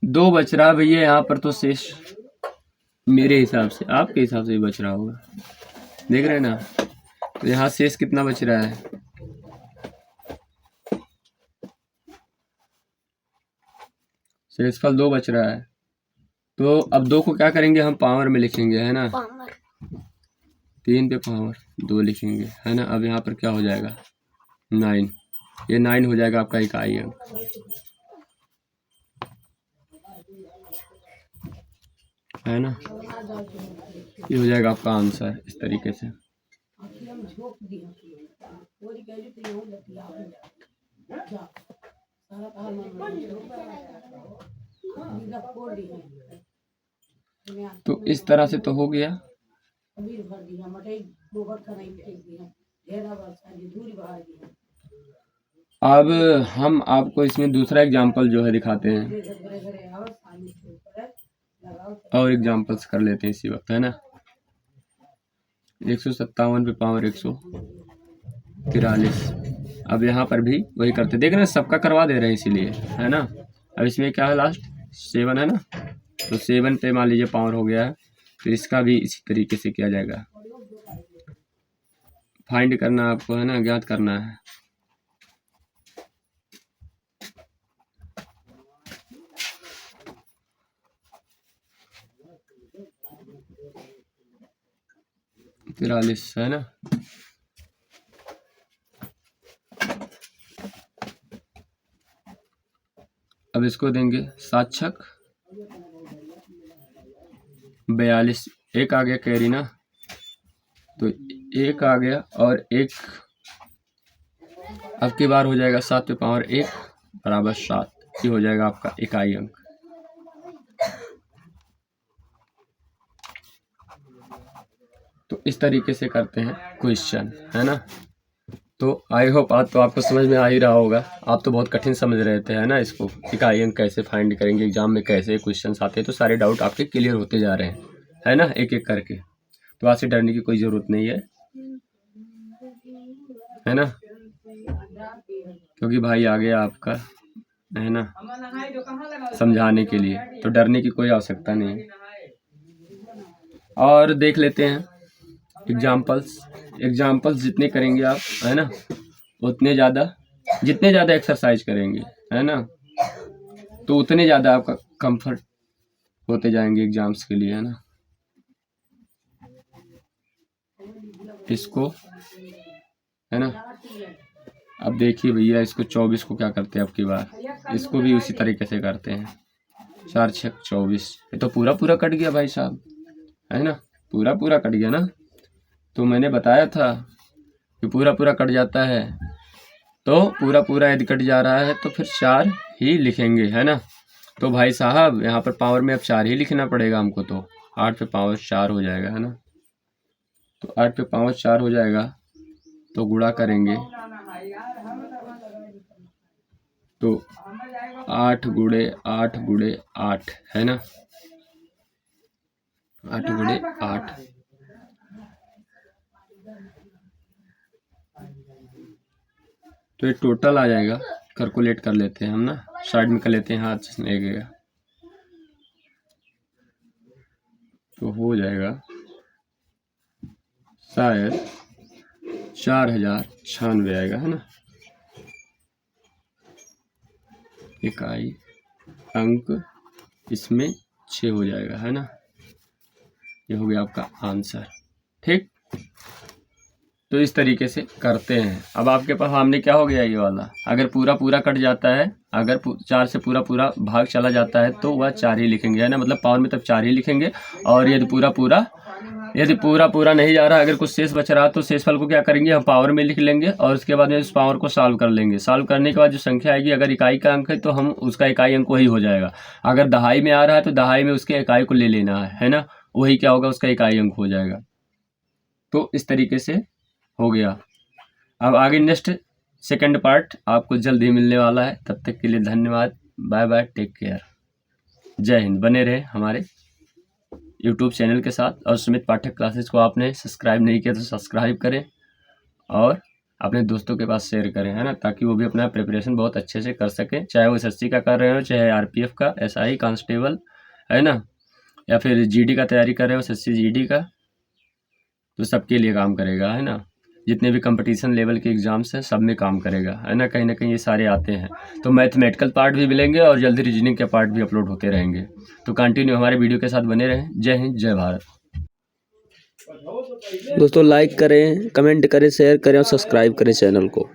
2 बच रहा भैया यहाँ पर। तो शेष मेरे हिसाब से, आपके हिसाब से भी बच रहा होगा, देख रहे हैं ना। तो यहाँ शेष कितना बच रहा है, शेषफल 2 बच रहा है। तो अब 2 को क्या करेंगे हम, पावर में लिखेंगे, है ना, 3 पे पावर 2 लिखेंगे, है ना। अब यहाँ पर क्या हो जाएगा, 9, ये 9 हो जाएगा आपका इकाई अंक, है ना। ये हो जाएगा आपका आंसर इस तरीके से। तो इस तरह से तो हो गया। अब हम आपको इसमें दूसरा एग्जाम्पल जो है दिखाते हैं, और एग्जाम्पल्स कर लेते हैं इसी वक्त, है ना। 157 पे पावर 143। अब यहाँ पर भी वही करते, देख रहे हैं सबका करवा दे रहे हैं इसीलिए, है ना। अब इसमें क्या है, लास्ट 7 है ना, तो 7 पे मान लीजिए पावर हो गया है, तो इसका भी इसी तरीके से किया जाएगा। फाइंड करना आपको, है ना, ज्ञात करना है। तिरालीस, है ना। अब इसको देंगे 7 छक 42, एक आ गया कैरी ना, तो एक आ गया और एक, अब की बार हो जाएगा 7 पे पावर 1 बराबर 7, ये हो जाएगा आपका इकाई अंक। तो इस तरीके से करते हैं क्वेश्चन, है ना। तो आई होप आज तो आपको समझ में आ ही रहा होगा। आप तो बहुत कठिन समझ रहे थे, है ना, इसको इकाई अंक कैसे फाइंड करेंगे, एग्जाम में कैसे क्वेश्चंस आते हैं। तो सारे डाउट आपके क्लियर होते जा रहे हैं, है ना, एक एक करके। तो आज से डरने की कोई ज़रूरत नहीं है ना, क्योंकि भाई आ गया आपका, है ना, समझाने के लिए। तो डरने की कोई आवश्यकता नहीं है। और देख लेते हैं एग्जाम्पल्स जितने करेंगे आप, है ना, जितने ज़्यादा एक्सरसाइज करेंगे, है ना, तो उतने ज़्यादा आपका कंफर्ट होते जाएंगे एग्जाम्स के लिए, है ना। इसको, है ना, अब देखिए भैया, इसको 24 को क्या करते हैं अब की बार, इसको भी उसी तरीके से करते हैं। 4 6 24, ये तो पूरा पूरा कट गया भाई साहब, है ना, पूरा पूरा कट गया ना। तो मैंने बताया था कि पूरा पूरा कट जाता है। तो पूरा पूरा यदि कट जा रहा है तो फिर 4 ही लिखेंगे, है ना। तो भाई साहब यहाँ पर पावर में अब 4 ही लिखना पड़ेगा हमको। तो 8 पे पावर 4 हो जाएगा, है ना। तो 8 पे पावर 4 हो जाएगा, तो गुणा करेंगे तो 8 गुणे 8 गुणे 8, है ना, 8 गुणे 8। तो ये टोटल आ जाएगा, कैलकुलेट कर लेते हैं हम ना, साइड में कर लेते हैं, हाथ से लगेगा। तो हो जाएगा शायद 4096 आएगा, है ना। इकाई अंक इसमें 6 हो जाएगा, है ना। ये हो गया आपका आंसर, ठीक। तो इस तरीके से करते हैं। अब आपके पास सामने क्या हो गया, ये वाला अगर पूरा पूरा कट जाता है, अगर 4 से पूरा पूरा भाग चला जाता है तो वह 4 ही लिखेंगे, है ना, मतलब पावर में तब 4 ही लिखेंगे। और यदि पूरा पूरा नहीं जा रहा, अगर कुछ शेष बच रहा तो शेषफल को क्या करेंगे, हम पावर में लिख लेंगे और उसके बाद में उस पावर को सॉल्व कर लेंगे। सॉल्व करने के बाद जो संख्या आएगी, अगर इकाई का अंक है तो हम उसका इकाई अंक वही हो जाएगा। अगर दहाई में आ रहा है तो दहाई में उसके इकाई को ले लेना है ना, वही क्या होगा, उसका इकाई अंक हो जाएगा। तो इस तरीके से हो गया। अब आगे नेक्स्ट सेकंड पार्ट आपको जल्द ही मिलने वाला है। तब तक के लिए धन्यवाद, बाय बाय, टेक केयर, जय हिंद। बने रहे हमारे यूट्यूब चैनल के साथ। और सुमित पाठक क्लासेस को आपने सब्सक्राइब नहीं किया तो सब्सक्राइब करें और अपने दोस्तों के पास शेयर करें, है ना, ताकि वो भी अपना प्रिपरेशन बहुत अच्छे से कर सकें। चाहे वो SSC का कर रहे हो, चाहे RPF का, SI कांस्टेबल, है ना, या फिर GD का तैयारी कर रहे हो, SSC GD का, तो सबके लिए काम करेगा, है ना। जितने भी कंपटीशन लेवल के एग्जाम्स हैं सब में काम करेगा, है ना कहीं ये सारे आते हैं। तो मैथमेटिकल पार्ट भी मिलेंगे और जल्दी रीजनिंग के पार्ट भी अपलोड होते रहेंगे। तो कंटिन्यू हमारे वीडियो के साथ बने रहें। जय हिंद, जय भारत। दोस्तों लाइक करें, कमेंट करें, शेयर करें और सब्सक्राइब करें चैनल को।